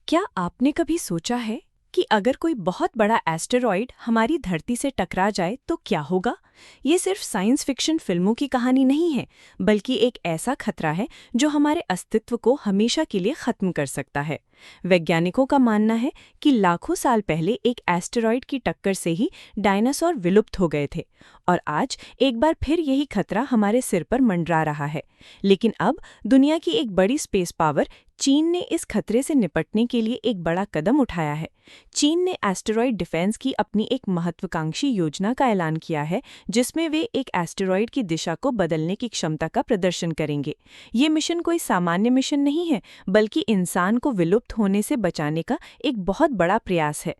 क्या आपने कभी सोचा है कि अगर कोई बहुत बड़ा एस्टेरॉइड हमारी धरती से टकरा जाए तो क्या होगा? ये सिर्फ साइंस फिक्शन फिल्मों की कहानी नहीं है, बल्कि एक ऐसा खतरा है जो हमारे अस्तित्व को हमेशा के लिए खत्म कर सकता है। वैज्ञानिकों का मानना है कि लाखों साल पहले एक एस्टेरॉइड की टक्कर से ही डायनासोर विलुप्त हो गए थे और आज एक बार फिर यही खतरा हमारे सिर पर मंडरा रहा है। लेकिन अब दुनिया की एक बड़ी स्पेस पावर चीन ने इस खतरे से निपटने के लिए एक बड़ा कदम उठाया है। चीन ने एस्टेरॉइड डिफेंस की अपनी एक महत्वाकांक्षी योजना का ऐलान किया है, जिसमें वे एक एस्टेरॉइड की दिशा को बदलने की क्षमता का प्रदर्शन करेंगे। ये मिशन कोई सामान्य मिशन नहीं है, बल्कि इंसान को विलुप्त होने से बचाने का एक बहुत बड़ा प्रयास है।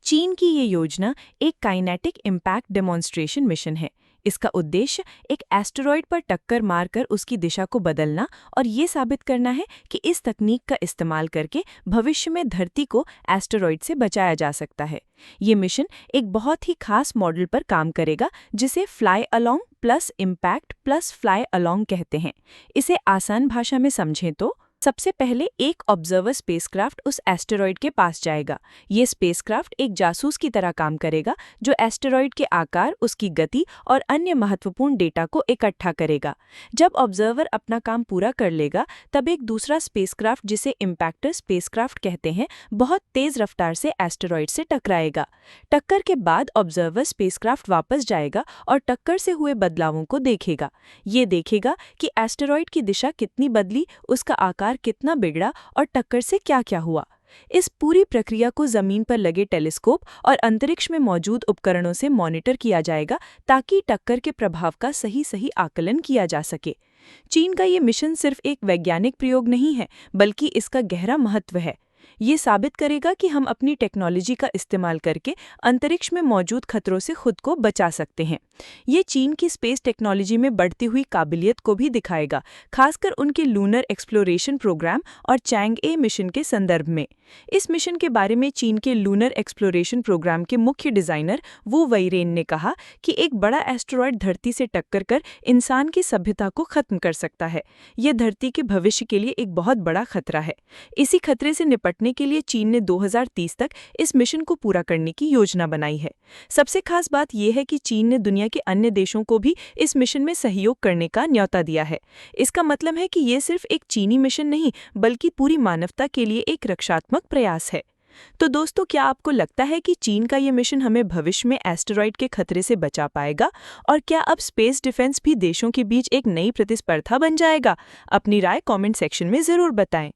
चीन की ये योजना एक काइनेटिक इम्पैक्ट डेमोन्स्ट्रेशन मिशन है। इसका उद्देश्य एक एस्टेरॉइड पर टक्कर मारकर उसकी दिशा को बदलना और ये साबित करना है कि इस तकनीक का इस्तेमाल करके भविष्य में धरती को एस्टेरॉइड से बचाया जा सकता है। ये मिशन एक बहुत ही खास मॉडल पर काम करेगा, जिसे fly along plus impact plus fly along कहते हैं। इसे आसान भाषा में समझें तो सबसे पहले एक ऑब्जर्वर स्पेसक्राफ्ट उस एस्टेरॉइड के पास जाएगा। ये स्पेसक्राफ्ट एक जासूस की तरह काम करेगा, जो एस्टेरॉइड के आकार, उसकी गति और अन्य महत्वपूर्ण डेटा को इकट्ठा करेगा। जब ऑब्जर्वर अपना काम पूरा कर लेगा, तब एक दूसरा स्पेसक्राफ्ट, जिसे इम्पैक्टर स्पेसक्राफ्ट कहते हैं, बहुत तेज रफ्तार से एस्टेरॉइड से टकराएगा। टक्कर के बाद ऑब्जर्वर स्पेसक्राफ्ट वापस जाएगा और टक्कर से हुए बदलावों को देखेगा। ये देखेगा कि एस्टेरॉइड की दिशा कितनी बदली, उसका आकार कितना बिगड़ा और टक्कर से क्या-क्या हुआ। इस पूरी प्रक्रिया को जमीन पर लगे टेलीस्कोप और अंतरिक्ष में मौजूद उपकरणों से मॉनिटर किया जाएगा, ताकि टक्कर के प्रभाव का सही आकलन किया जा सके। चीन का ये मिशन सिर्फ एक वैज्ञानिक प्रयोग नहीं है, बल्कि इसका गहरा महत्व है। ये साबित करेगा कि हम अपनी टेक्नोलॉजी का इस्तेमाल करके अंतरिक्ष में मौजूद खतरों से खुद को बचा सकते हैं। ये चीन की स्पेस टेक्नोलॉजी में बढ़ती हुई काबिलियत को भी दिखाएगा, खासकर उनके लूनर एक्सप्लोरेशन प्रोग्राम और चैंगए मिशन के संदर्भ में। इस मिशन के बारे में चीन के लूनर एक्सप्लोरेशन प्रोग्राम के मुख्य डिजाइनर वू वेइरेन ने कहा कि एक बड़ा एस्टेरॉइड धरती से टक्कर कर इंसान की सभ्यता को खत्म कर सकता है। यह धरती के भविष्य के लिए एक बहुत बड़ा खतरा है। इसी खतरे से निपटने के लिए चीन ने 2030 तक इस मिशन को पूरा करने की योजना बनाई है। सबसे खास बात यह है कि चीन ने दुनिया के अन्य देशों को भी इस मिशन में सहयोग करने का न्योता दिया है। इसका मतलब है कि ये सिर्फ एक चीनी मिशन नहीं, बल्कि पूरी मानवता के लिए एक रक्षात्मक प्रयास है। तो दोस्तों, क्या आपको लगता है कि चीन का ये मिशन हमें भविष्य में एस्टेरॉइड के खतरे से बचा पाएगा? और क्या अब स्पेस डिफेंस भी देशों के बीच एक नई प्रतिस्पर्धा बन जाएगा? अपनी राय कमेंट सेक्शन में जरूर बताएं।